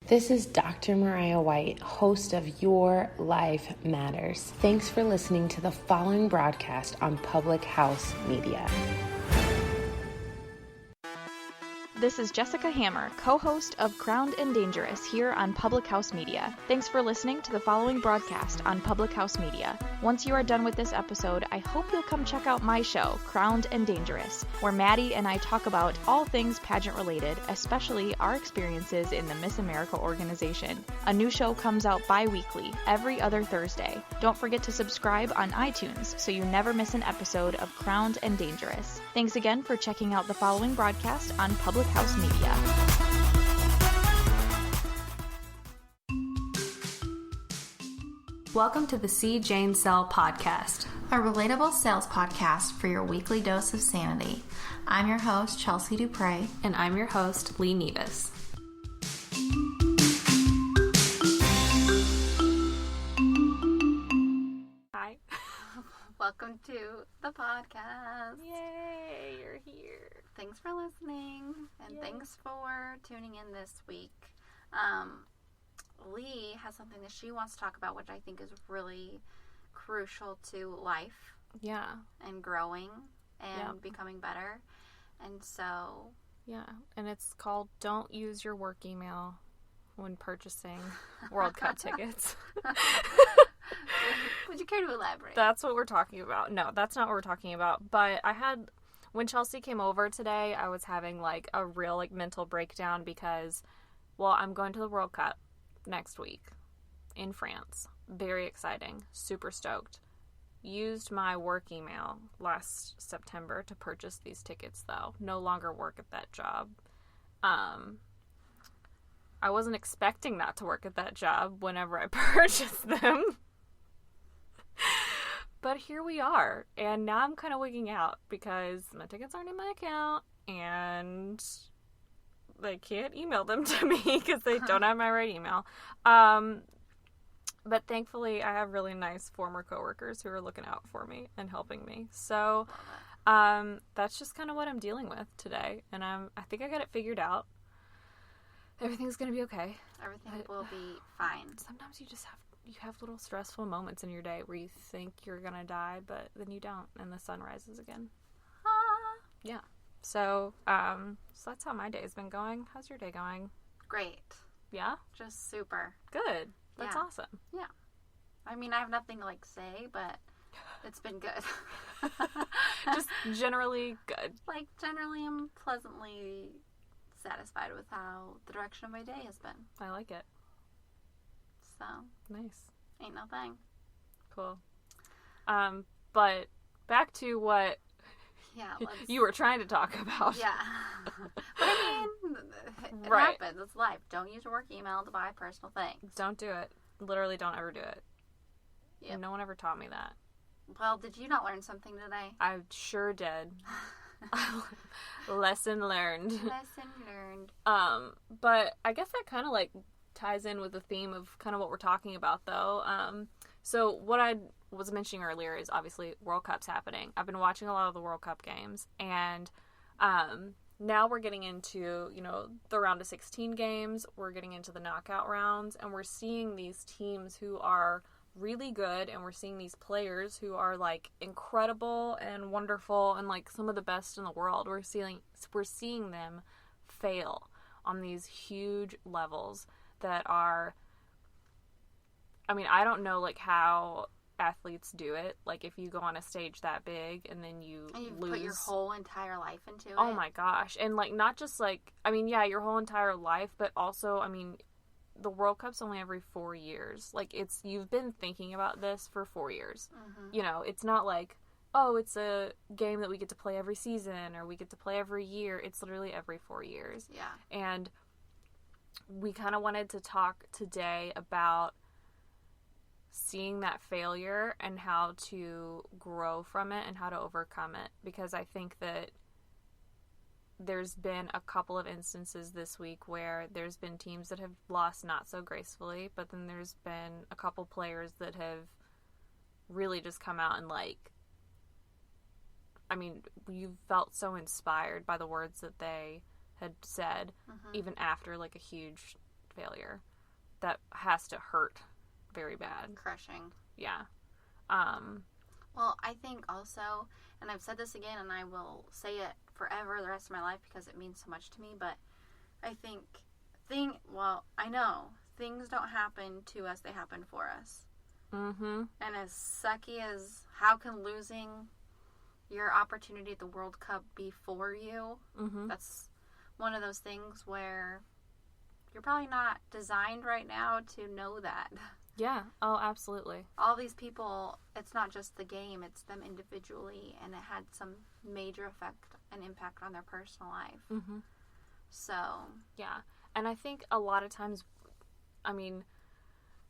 This is Dr. Mariah White, host of Your Life Matters. Thanks for listening to the following broadcast on Public House Media. This is Jessica Hammer, co-host of Crowned and Dangerous here on Public House Media. Thanks for listening to the following broadcast on Public House Media. Once you are done with this episode, I hope you'll come check out my show, Crowned and Dangerous, where Maddie and I talk about all things pageant related, especially our experiences in the Miss America organization. A new show comes out bi-weekly, every other Thursday. Don't forget to subscribe on iTunes so you never miss an episode of Crowned and Dangerous. Thanks again for checking out the following broadcast on Public House Media. Welcome to the C. Jane Sell podcast, a relatable sales podcast for your weekly dose of sanity. I'm your host, Chelsea Dupre. And I'm your host, Lee Nevis. Hi. Welcome to the podcast. Yay, you're here. Thanks for listening, and Yay. Thanks for tuning in this week. Lee has something that she wants to talk about, which I think is really crucial to life. Yeah. And growing and becoming better. And so... Yeah, and it's called Don't Use Your Work Email when purchasing World Cup tickets. Would you care to elaborate? That's what we're talking about. No, that's not what we're talking about. But when Chelsea came over today, I was having a real mental breakdown because, I'm going to the World Cup next week in France. Very exciting. Super stoked. Used my work email last September to purchase these tickets, though. No longer work at that job. I wasn't expecting not to work at that job whenever I purchased them. But here we are. And now I'm kind of wigging out because my tickets aren't in my account and they can't email them to me because they don't have my right email. But thankfully, I have really nice former coworkers who are looking out for me and helping me. So that's just kind of what I'm dealing with today. And I think I got it figured out. Everything's going to be okay. Everything will be fine. Sometimes you have little stressful moments in your day where you think you're going to die, but then you don't, and the sun rises again. Yeah. So that's how my day's been going. How's your day going? Great. Yeah? Just super. Good. That's awesome. Yeah. I mean, I have nothing to say, but it's been good. Just generally good. Generally, I'm pleasantly satisfied with how the direction of my day has been. I like it. So. Nice. Ain't no thing. Cool. But back to what you were trying to talk about. Yeah. But I mean, it happens. It's life. Don't use your work email to buy personal things. Don't do it. Literally don't ever do it. Yep. And no one ever taught me that. Well, did you not learn something today? I sure did. Lesson learned. Lesson learned. But I guess that kind of ties in with the theme of kind of what we're talking about, though. So what I was mentioning earlier is obviously World Cup's happening. I've been watching a lot of the World Cup games, and now we're getting into, the round of 16 games. We're getting into the knockout rounds, and we're seeing these teams who are really good, and we're seeing these players who are incredible and wonderful and some of the best in the world. We're seeing them fail on these huge levels that are, I don't know how athletes do it. If you go on a stage that big and then you lose, put your whole entire life into it. Oh my gosh. And not just your whole entire life, but also, the World Cup's only every 4 years. You've been thinking about this for 4 years. Mm-hmm. It's not it's a game that we get to play every season or we get to play every year. It's literally every 4 years. Yeah. And we kind of wanted to talk today about seeing that failure and how to grow from it and how to overcome it. Because I think that there's been a couple of instances this week where there's been teams that have lost not so gracefully, but then there's been a couple players that have really just come out and you felt so inspired by the words that they had said, even after a huge failure that has to hurt very bad. Crushing. Yeah. Well, I think also, and I've said this again, and I will say it forever the rest of my life because it means so much to me, but I think, I know things don't happen to us, they happen for us. Mm-hmm. And as sucky as, how can losing your opportunity at the World Cup be for you? Mm-hmm. That's one of those things where you're probably not designed right now to know that. Yeah. Oh, absolutely. All these people, it's not just the game, it's them individually, and it had some major effect and impact on their personal life. Mm-hmm. So. Yeah. And I think a lot of times, I mean,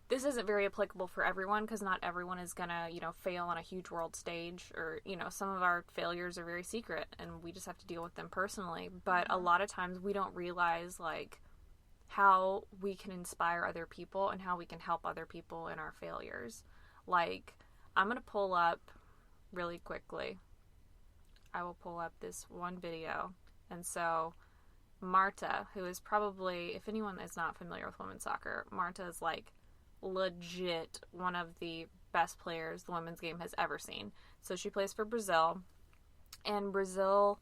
this isn't very applicable for everyone because not everyone is going to, fail on a huge world stage, or, some of our failures are very secret and we just have to deal with them personally. But a lot of times we don't realize, like, how we can inspire other people and how we can help other people in our failures. Like, I'm going to pull up really quickly. I will pull up this one video. And so Marta, who is probably, if anyone is not familiar with women's soccer, Marta is like legit one of the best players the women's game has ever seen. So she plays for Brazil, and Brazil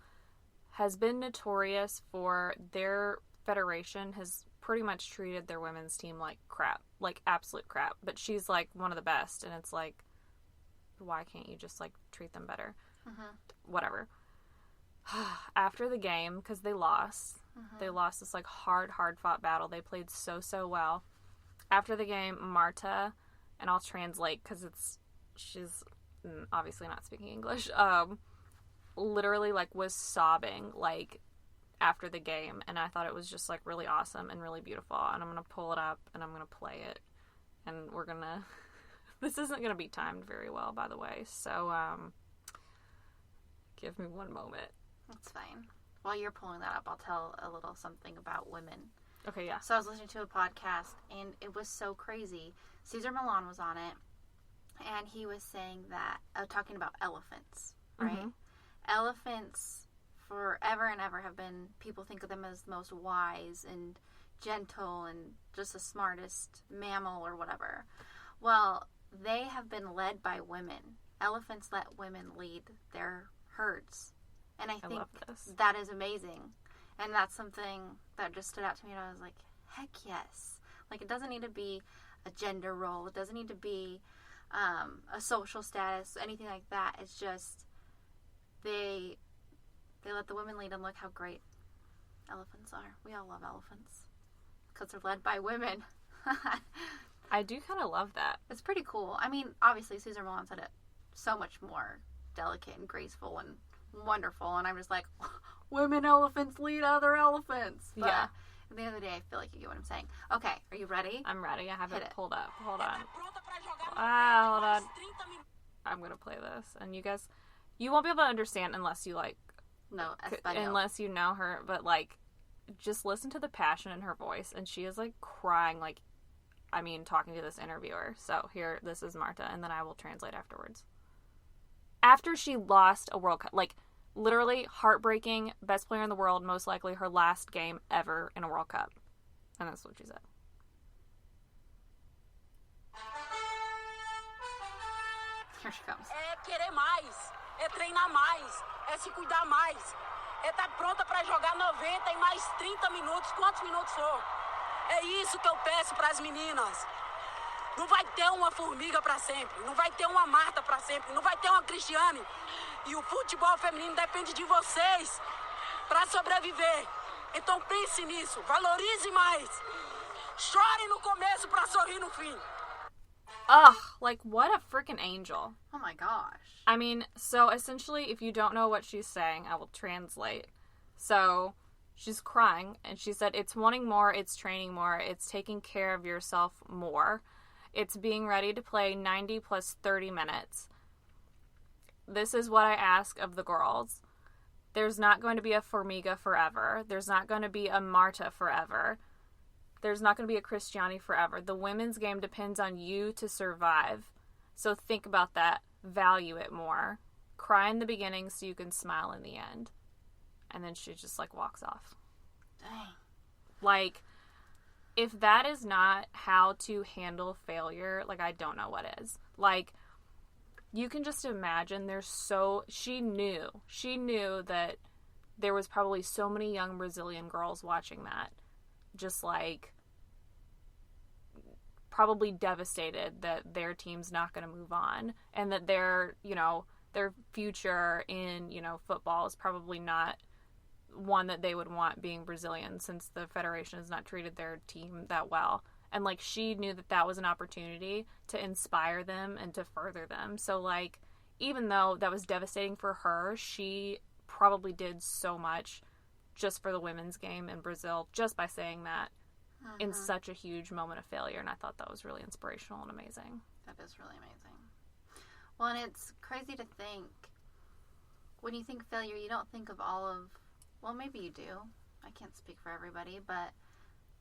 has been notorious for their federation has pretty much treated their women's team like crap, like absolute crap. But she's like one of the best, and it's like, why can't you just like treat them better? Mm-hmm. Whatever. After the game, because they lost, they lost this like hard fought battle. They played so well. After the game, Marta, and I'll translate because she's obviously not speaking English, literally like was sobbing like after the game, and I thought it was just like really awesome and really beautiful. And I'm gonna pull it up and I'm gonna play it, and we're gonna this isn't gonna be timed very well, by the way, so give me one moment. That's fine. While you're pulling that up, I'll tell a little something about women. Okay, yeah. So I was listening to a podcast, and it was so crazy. Cesar Millan was on it, and he was saying that, talking about elephants, right? Mm-hmm. Elephants forever and ever have been, people think of them as the most wise and gentle and just the smartest mammal or whatever. Well, they have been led by women. Elephants let women lead their herds. And I think that is amazing. And that's something that just stood out to me, and I was like, heck yes. Like, it doesn't need to be a gender role. It doesn't need to be a social status, anything like that. It's just they let the women lead, and look how great elephants are. We all love elephants because they're led by women. I do kind of love that. It's pretty cool. I mean, obviously, Cesar Millan said it so much more delicate and graceful and wonderful, and I'm just like, women elephants lead other elephants. But yeah. At the end of the day, I feel like you get what I'm saying. Okay, are you ready? I'm ready. I have it pulled up. Hold on. Hold on. I'm gonna play this, and you guys, you won't be able to understand unless you like. No, unless you know her, but like, just listen to the passion in her voice, and she is like crying, like, I mean, talking to this interviewer. So here, this is Marta, and then I will translate afterwards. After she lost a World Cup, like, literally heartbreaking, best player in the world, most likely her last game ever in a World Cup. And that's what she said. Here she comes. É querer mais, é treinar mais, é se cuidar mais, é estar pronta para jogar 90 e mais 30 minutos, quantos minutos for. É isso que eu peço para as meninas. Não vai ter uma formiga para sempre, não vai ter uma Marta para sempre, não vai ter uma Cristiane. E o futebol feminino depende de vocês para sobreviver. Então pense nisso, valorize mais. Chore no começo para sorrir no fim. Ugh, like, what a freaking angel. Oh my gosh. I mean, so essentially, if you don't know what she's saying, I will translate. So, she's crying, and she said, it's wanting more, it's training more, it's taking care of yourself more. It's being ready to play 90 plus 30 minutes. This is what I ask of the girls. There's not going to be a Formiga forever. There's not going to be a Marta forever. There's not going to be a Cristiane forever. The women's game depends on you to survive. So think about that. Value it more. Cry in the beginning so you can smile in the end. And then she just, like, walks off. Dang. Like, if that is not how to handle failure, like, I don't know what is. Like, you can just imagine she knew that there was probably so many young Brazilian girls watching that, just like, probably devastated that their team's not going to move on, and that their future in, football is probably not one that they would want being Brazilian, since the federation has not treated their team that well. And, like, she knew that was an opportunity to inspire them and to further them. So, like, even though that was devastating for her, she probably did so much just for the women's game in Brazil, just by saying that in such a huge moment of failure. And I thought that was really inspirational and amazing. That is really amazing. Well, and it's crazy to think, when you think failure, you don't think of all of, well, maybe you do. I can't speak for everybody, but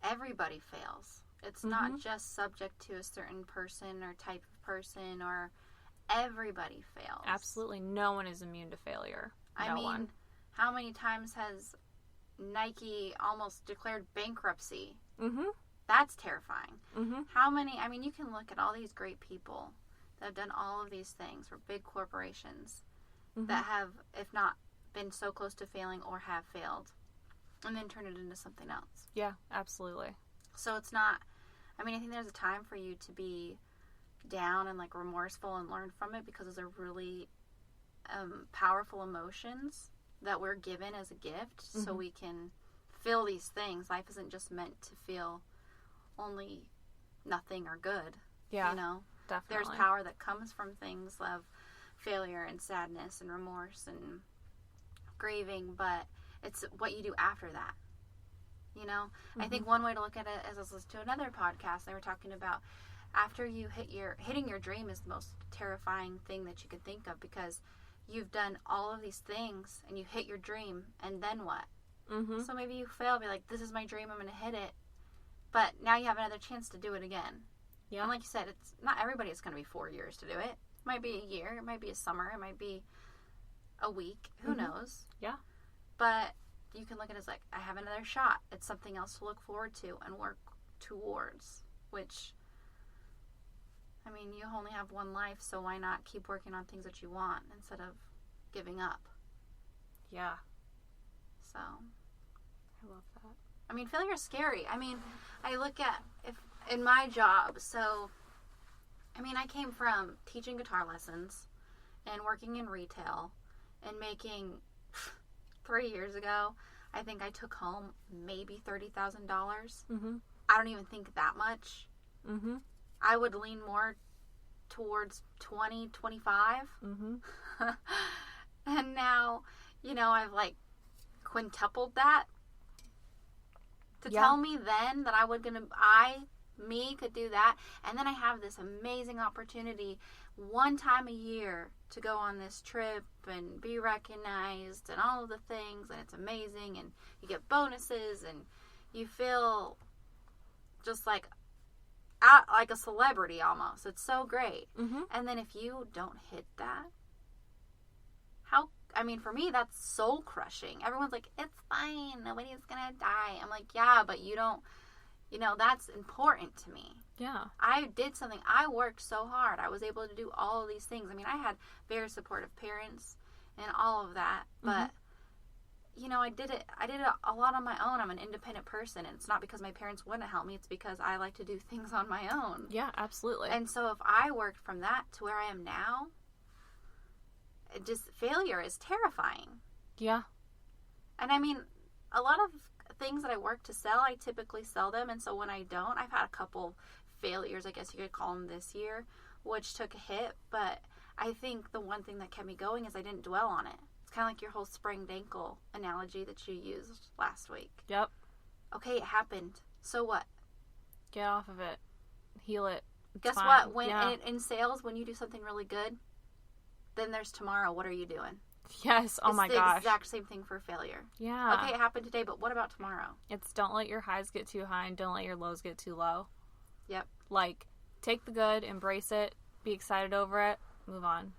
everybody fails. It's not just subject to a certain person or type of person, or everybody fails. Absolutely. No one is immune to failure. I mean, how many times has Nike almost declared bankruptcy? Mm-hmm. That's terrifying. Mm-hmm. How many, I mean, you can look at all these great people that have done all of these things for big corporations that have, if not been so close to failing or have failed, and then turn it into something else. Yeah, absolutely. So it's not, I mean, I think there's a time for you to be down and, like, remorseful and learn from it, because those are really powerful emotions that we're given as a gift, so we can feel these things. Life isn't just meant to feel only nothing or good. Yeah, definitely. There's power that comes from things of failure and sadness and remorse and grieving, but it's what you do after that. I think one way to look at it is, I was listening to another podcast, they were talking about, after you hitting your dream is the most terrifying thing that you could think of, because you've done all of these things and you hit your dream, and then what? So maybe you fail, be like, this is my dream, I'm going to hit it, but now you have another chance to do it again. Yeah. And like you said, it's not everybody is going to be 4 years to do it. It might be a year, it might be a summer, it might be a week, who knows? Yeah. But you can look at it as, like, I have another shot. It's something else to look forward to and work towards, which, I mean, you only have one life, so why not keep working on things that you want instead of giving up? Yeah. So, I love that. I mean, failure is scary. I mean, I look at, in my job, so, I mean, I came from teaching guitar lessons and working in retail and making, 3 years ago, I think I took home maybe $30,000. I don't even think that much. I would lean more towards 20, 25. And now, I've, like, quintupled that. To tell me then that me could do that, and then I have this amazing opportunity one time a year to go on this trip and be recognized and all of the things, and it's amazing, and you get bonuses and you feel just like a celebrity almost. It's so great. And then if you don't hit that, for me, that's soul crushing. Everyone's like, it's fine, nobody's gonna die. I'm like, yeah, but you don't, that's important to me. Yeah. I did something. I worked so hard. I was able to do all of these things. I mean, I had very supportive parents and all of that, but I did it a lot on my own. I'm an independent person, and it's not because my parents wouldn't help me. It's because I like to do things on my own. Yeah, absolutely. And so if I worked from that to where I am now, failure is terrifying. Yeah. And I mean, a lot of things that I work to sell, I typically sell them, and so when I don't, I've had a couple failures, I guess you could call them, this year, which took a hit, but I think the one thing that kept me going is I didn't dwell on it. It's kind of like your whole sprained ankle analogy that you used last week. Yep. Okay, it happened. So what? Get off of it. Heal it. Guess what? When in sales, when you do something really good, then there's tomorrow. What are you doing? Yes. Oh my gosh. It's the exact same thing for failure. Yeah. Okay, it happened today, but what about tomorrow? It's don't let your highs get too high and don't let your lows get too low. Yep. Like, take the good, embrace it, be excited over it, move on.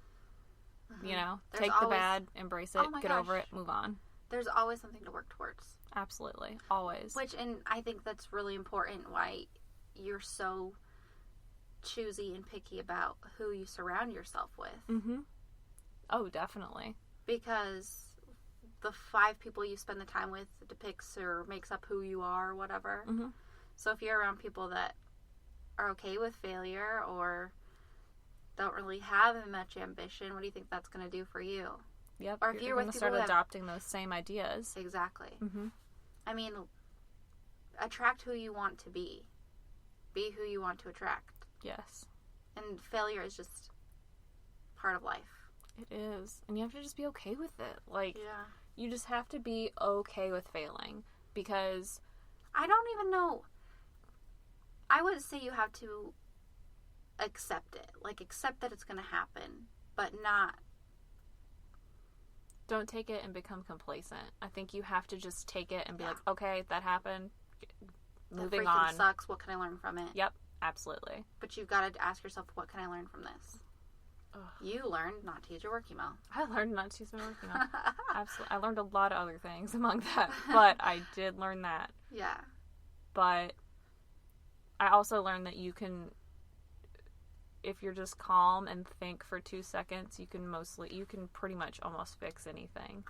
Take the bad, embrace it, get over it, move on. There's always something to work towards. Absolutely. Always. And I think that's really important why you're so choosy and picky about who you surround yourself with. Mm-hmm. Oh, definitely. Because the 5 people you spend the time with depicts or makes up who you are or whatever. Mm-hmm. So if you're around people that are okay with failure or don't really have much ambition, what do you think that's going to do for you? Yep. Or if you're with going to people start who have... adopting those same ideas. Exactly. Mm-hmm. I mean, attract who you want to be. Be who you want to attract. Yes. And failure is just part of life. It is. And you have to just be okay with it. Like, Yeah. you just have to be okay with failing. Because... I don't even know. I would say you have to accept it. Like, accept that it's going to happen. But not... Don't take it and become complacent. I think you have to just take it and be Yeah. like, okay, that happened. Moving that freaking on. sucks. What can I learn from it? Yep, absolutely. But you've got to ask yourself, what can I learn from this? Ugh. You learned not to use your work email. I learned not to use my work email. Absolutely. I learned a lot of other things among that, but I did learn that. Yeah. But I also learned that you can, if you're just calm and think for 2 seconds, you can pretty much almost fix anything.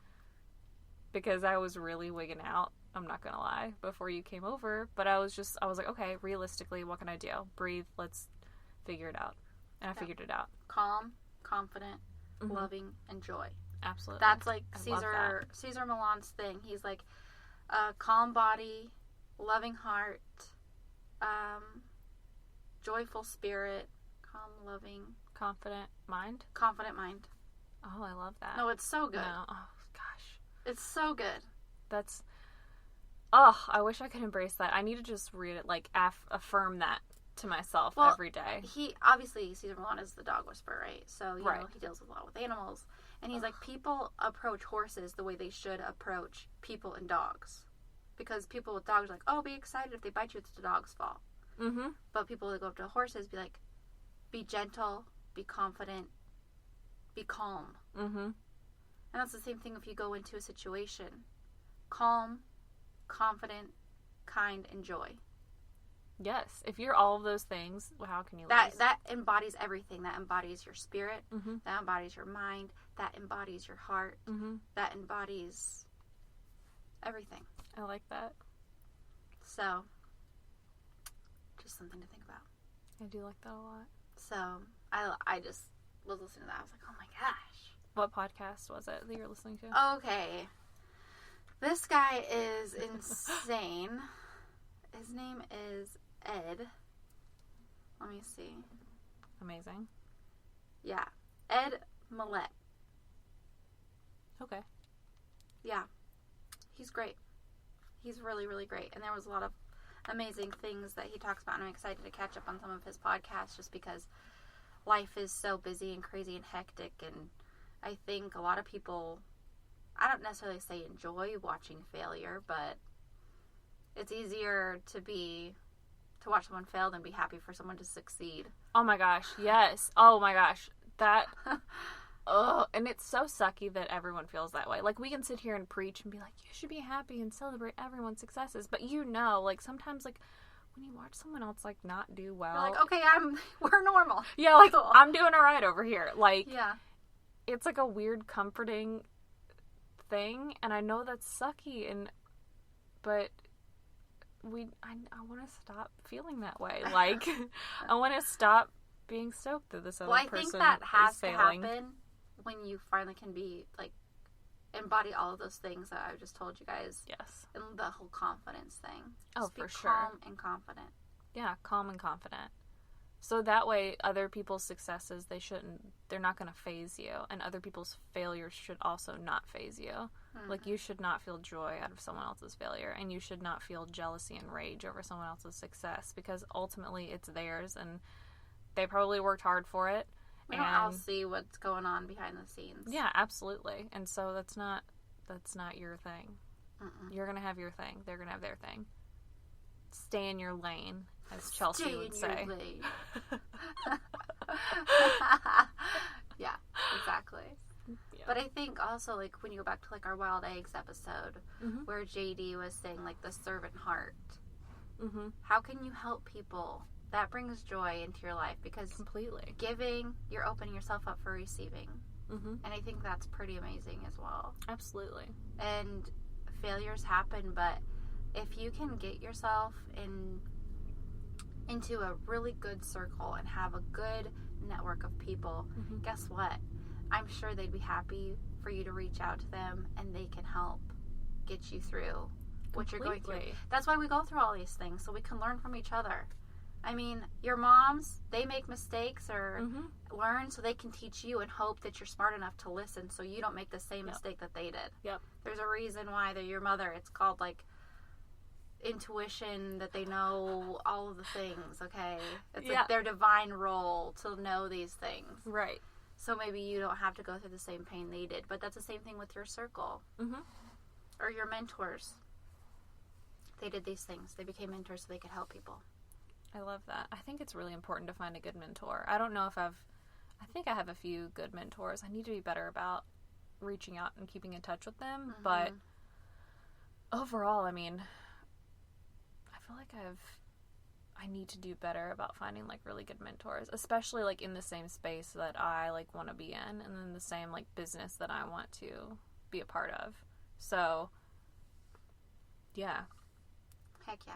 Because I was really wigging out, I'm not gonna lie, before you came over, but I was like, okay, realistically, what can I do? Breathe, let's figure it out. And I figured it out. Calm, confident, Mhm. loving, and joy. Absolutely. That's like I love that. Cesar Millan's thing. He's like, calm body, loving heart, joyful spirit, calm, loving, Confident mind. confident mind. Oh, I love that. No, it's so good. No. Oh, gosh. It's so good. That's... Oh, I wish I could embrace that. I need to just read it, like, affirm that to myself every day. He, obviously, Cesar Millan is the dog whisperer, right? So, you Right. know, he deals with a lot with animals. And he's like, people approach horses the way they should approach people and dogs. Because people with dogs are like, oh, be excited if they bite you, it's the dog's fault. Mm-hmm. But people that go up to horses be like, be gentle, be confident, be calm. Mm-hmm. And that's the same thing if you go into a situation. Calm, confident, kind, and joy. Yes. If you're all of those things, well, how can you lose? That embodies everything. That embodies your spirit. Mm-hmm. That embodies your mind. That embodies your heart. Mm-hmm. That embodies everything. I like that. So, just something to think about. I do like that a lot. So, I just was listening to that. I was like, oh my gosh. What podcast was it that you were listening to? Okay. This guy is insane. His name is Ed. Let me see. Amazing. Yeah. Ed Millett. Okay. Yeah. He's great. He's really, really great. And there was a lot of amazing things that he talks about. And I'm excited to catch up on some of his podcasts just because life is so busy and crazy and hectic. And I think a lot of people, I don't necessarily say enjoy watching failure, but it's easier to watch someone fail than be happy for someone to succeed. Oh my gosh. Yes. Oh my gosh. That... and it's so sucky that everyone feels that way. Like, we can sit here and preach and be like, you should be happy and celebrate everyone's successes. But like, sometimes, like, when you watch someone else, like, not do well. You're like, okay, we're normal. Yeah, like, Cool. I'm doing all right over here. Like, Yeah. it's, like, a weird, comforting thing. And I know that's sucky, but I want to stop feeling that way. Like, I want to stop being stoked that this other person I think that has is to failing. happen when you finally can be, like, embody all of those things that I just told you guys. Yes. And the whole confidence thing. Oh, Just be for sure. calm and confident. Yeah, calm and confident. So that way, other people's successes, they're not going to faze you. And other people's failures should also not faze you. Mm-hmm. Like, you should not feel joy out of someone else's failure. And you should not feel jealousy and rage over someone else's success. Because ultimately, it's theirs. And they probably worked hard for it. We don't all see what's going on behind the scenes. Yeah, absolutely. And so that's not your thing. Mm-mm. You're going to have your thing. They're going to have their thing. Stay in your lane, as Chelsea Stay would in say. your lane. Yeah, exactly. Yeah. But I think also, like, when you go back to, like, our Wild Eggs episode, where JD was saying, like, the servant heart. How can you help people? That brings joy into your life, because Completely. giving, you're opening yourself up for receiving. And I think that's pretty amazing as well. Absolutely. And failures happen, but if you can get yourself into a really good circle and have a good network of people, guess what? I'm sure they'd be happy for you to reach out to them, and they can help get you through what you're going through. That's why we go through all these things, so we can learn from each other. I mean, your moms, they make mistakes or learn so they can teach you, and hope that you're smart enough to listen so you don't make the same mistake that they did. Yep. There's a reason why they're your mother. It's called, like, intuition, that they know all of the things, okay? It's like their divine role to know these things. Right. So maybe you don't have to go through the same pain they did. But that's the same thing with your circle. Or your mentors. They did these things. They became mentors so they could help people. I love that. I think it's really important to find a good mentor. I don't know if I think I have a few good mentors. I need to be better about reaching out and keeping in touch with them. But overall, I mean, I feel like I need to do better about finding, like, really good mentors, especially, like, in the same space that I, like, want to be in, and in the same, like, business that I want to be a part of. So, yeah. Heck yeah.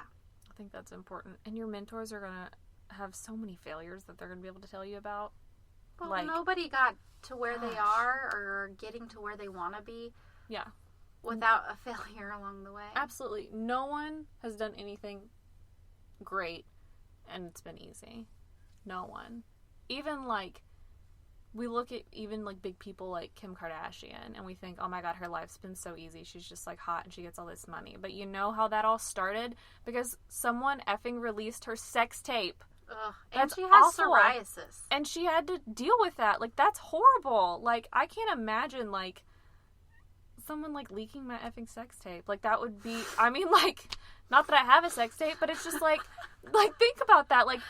I think that's important. And your mentors are going to have so many failures that they're going to be able to tell you about. Well, like, nobody got to where they are or getting to where they want to be without a failure along the way. Absolutely. No one has done anything great and it's been easy. No one. Even, like, we look at even, like, big people like Kim Kardashian and we think, oh my god, her life's been so easy. She's just, like, hot and she gets all this money. But you know how that all started? Because someone effing released her sex tape. Ugh. That's and she has awful. psoriasis. And she had to deal with that. Like, that's horrible. Like, I can't imagine, like, someone, like, leaking my effing sex tape. Like, that would be, I mean, like, not that I have a sex tape, but it's just, like, think about that. Like,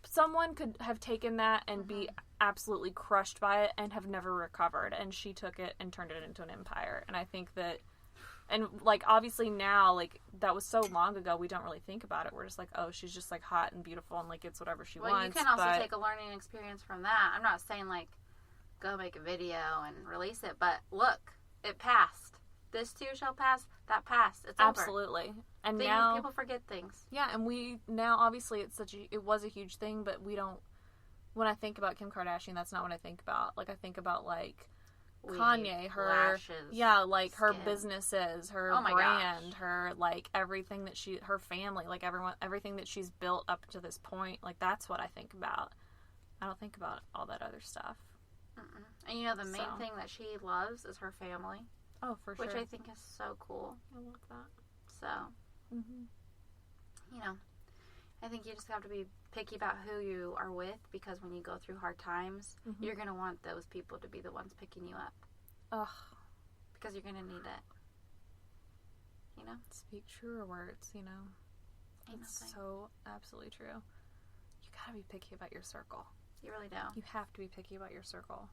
someone could have taken that and be absolutely crushed by it and have never recovered. And she took it and turned it into an empire. And I think that, and, like, obviously now, like, that was so long ago, we don't really think about it. We're just like, oh, she's just, like, hot and beautiful and, like, gets whatever she wants. Well, you can also take a learning experience from that. I'm not saying, like, go make a video and release it, but look, it passed. This too shall pass. That passed. It's absolutely. over. And now people forget things. Yeah, and we now obviously it was a huge thing, but we don't. When I think about Kim Kardashian, that's not what I think about. Like, I think about, like, Kanye, her lashes, like, her skin. Businesses, her gosh. brand, her, like, everything that her family, like, everything that she's built up to this point. Like, that's what I think about. I don't think about all that other stuff. And you know, the main thing that she loves is her family. Oh, for sure. Which I think is so cool. I love that. So, you know, I think you just have to be picky about who you are with, because when you go through hard times, you're going to want those people to be the ones picking you up. Ugh. Because you're going to need it. You know? Speak truer words, you know? It's so absolutely true. You gotta be picky about your circle. You really do. You have to be picky about your circle.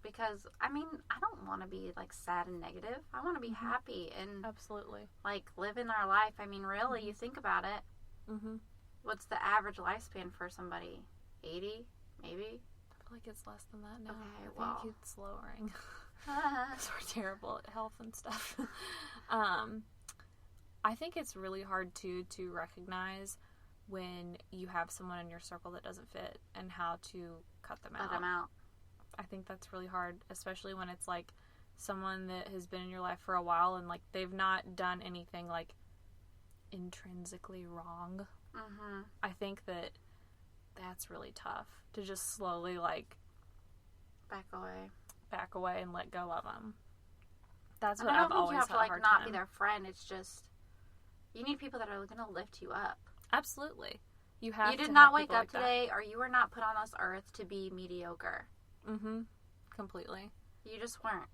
Because, I mean, I don't want to be, like, sad and negative. I want to be happy and, absolutely, like, living our life. I mean, really, you think about it. What's the average lifespan for somebody? 80, maybe? I feel like it's less than that now. Okay, I think it's lowering. Because we're terrible at health and stuff. I think it's really hard, too, to recognize when you have someone in your circle that doesn't fit and how to cut them out. Cut them out. I think that's really hard, especially when it's, like, someone that has been in your life for a while and, like, they've not done anything, like, intrinsically wrong. I think that that's really tough to just slowly, like, back away and let go of them. That's and what I've always had a hard time. I don't think you have to, like, not be their friend. It's just, you need people that are going to lift you up. Absolutely. You have to. You did not wake up like today, or you were not put on this earth to be mediocre. Completely. You just weren't.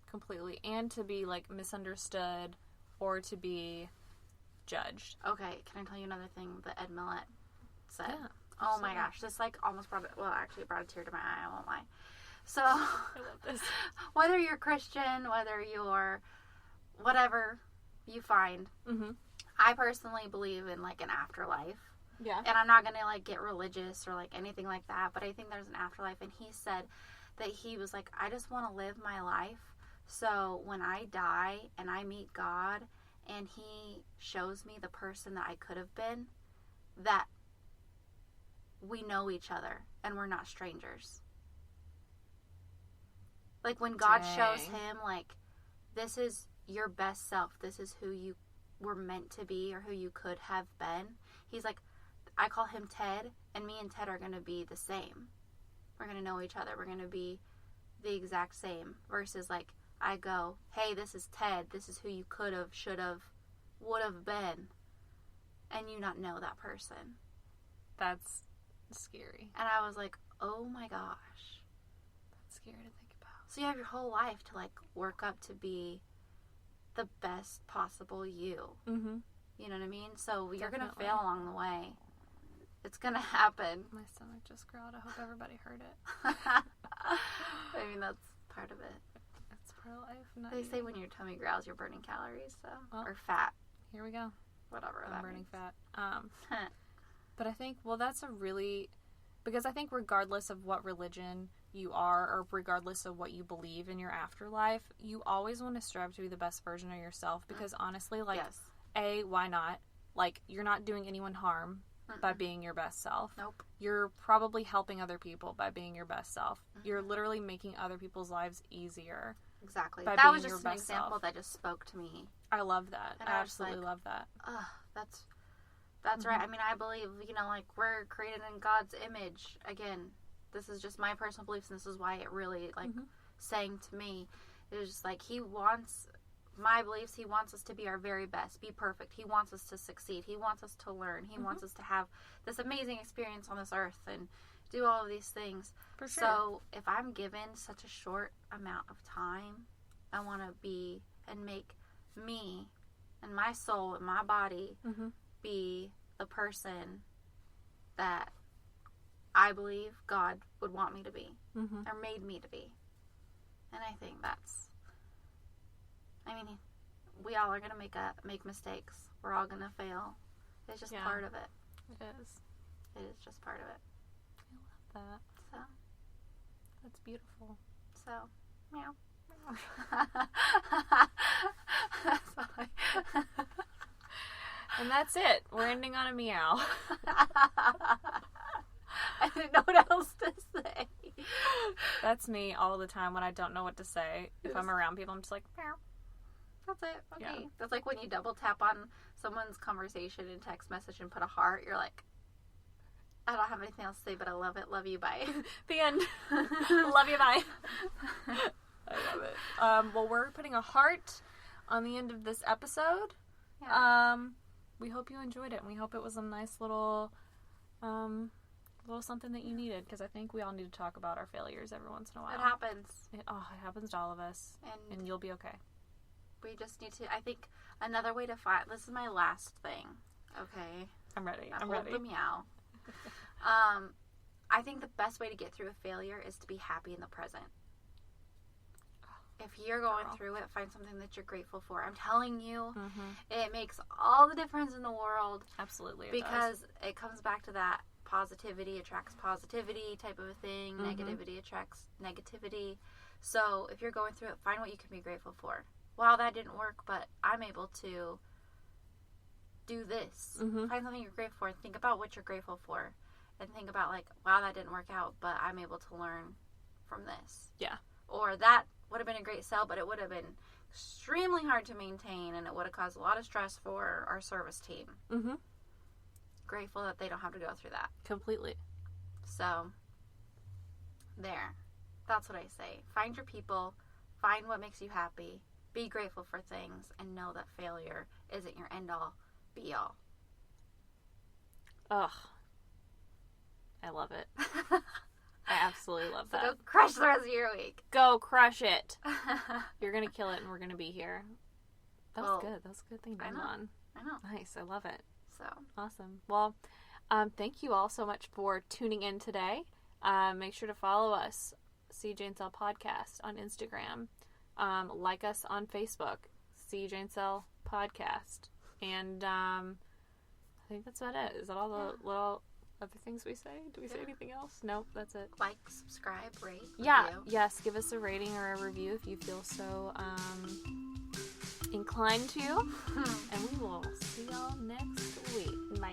Completely. And to be, like, misunderstood or to be judged. Okay, can I tell you another thing that Ed Millett said? Yeah. Oh my gosh, this, like, almost brought a tear to my eye, I won't lie. So, I love this. whether you're Christian, whether you're whatever you find, I personally believe in like an afterlife. Yeah. And I'm not going to like get religious or like anything like that, but I think there's an afterlife. And he said that he was like, I just want to live my life. So when I die and I meet God and he shows me the person that I could have been, that we know each other and we're not strangers. Like when God shows him like, this is your best self. This is who you were meant to be or who you could have been. He's like, I call him Ted, and me and Ted are going to be the same. We're going to know each other. We're going to be the exact same. Versus like, I go, hey, this is Ted. This is who you could have, should have, would have been. And you not know that person. That's scary. And I was like, oh my gosh. That's scary to think about. So you have your whole life to like work up to be the best possible you. Mm-hmm. You know what I mean? So you're going to Definitely. fail along the way. It's going to happen. My stomach just growled. I hope everybody heard it. I mean, that's part of it. It's part of life. Not They you. say when your tummy growls, you're burning calories, so Well. or fat, Here we go. whatever I'm that burning means. fat. But I think, well, that's a really, because I think regardless of what religion you are or regardless of what you believe in your afterlife, you always want to strive to be the best version of yourself because honestly, like, Yes. A, why not? Like, you're not doing anyone harm by being your best self. Nope. You're probably helping other people by being your best self. You're literally making other people's lives easier. Exactly. By That being was your just an best example self. that just spoke to me. I love that. And I I was absolutely like, love that. Ugh, that's right. I mean, I believe, you know, like, we're created in God's image. Again, this is just my personal beliefs, and this is why it really, like, sang to me. It was just like, he wants my beliefs. He wants us to be our very best, be perfect. He wants us to succeed. He wants us to learn. He wants us to have this amazing experience on this earth and do all of these things. For sure. So if I'm given such a short amount of time, I want to be and make me and my soul and my body be the person that I believe God would want me to be or made me to be. And I think that's, I mean, we all are going to make mistakes. We're all going to fail. It's just Yeah. part of it. It is. It is just part of it. That. So, That's beautiful. meow. And that's it. We're ending on a meow. I didn't know what else to say. That's me all the time when I don't know what to say. If I'm around people, I'm just like, meow. That's it. Okay. Yeah. That's like when you double tap on someone's conversation in text message and put a heart. You're like, I don't have anything else to say, but I love it. Love you. Bye. The end. Love you, bye. I love it. Well, we're putting a heart on the end of this episode. Yeah. We hope you enjoyed it, and we hope it was a nice little something that you needed, because I think we all need to talk about our failures every once in a while. It happens. It happens to all of us, and you'll be okay. We just need to, I think, another way to find, this is my last thing. Okay. I'm ready. I'm Hold ready. the meow. I think the best way to get through a failure is to be happy in the present. If you're going through it, find something that you're grateful for. I'm telling you, it makes all the difference in the world. Absolutely, it Because does. it comes back to that positivity attracts positivity type of a thing. Negativity attracts negativity. So if you're going through it, find what you can be grateful for. Wow, that didn't work, but I'm able to do this. Find something you're grateful for. Think about what you're grateful for. And think about, like, wow, that didn't work out, but I'm able to learn from this. Yeah. Or that would have been a great sell, but it would have been extremely hard to maintain, and it would have caused a lot of stress for our service team. Grateful that they don't have to go through that. Completely. So, there. That's what I say. Find your people. Find what makes you happy. Be grateful for things, and know that failure isn't your end-all, be-all. Ugh. I love it. I absolutely love So that. go crush the rest of your week. Go crush it. You're going to kill it, and we're going to be here. That was Well, good. That was a good thing to I end know. on. I know. Nice. I love it. So, Awesome. Well, thank you all so much for tuning in today. Make sure to follow us See Jane Sell Podcast on Instagram. Like us on Facebook, See Jane Sell Podcast. And I think that's about it. Is that all the little other things we say? Do we say anything else? Nope, that's it. Like, subscribe, rate, Yeah, review. yes, give us a rating or a review if you feel so inclined to. And we will see y'all next week. Bye.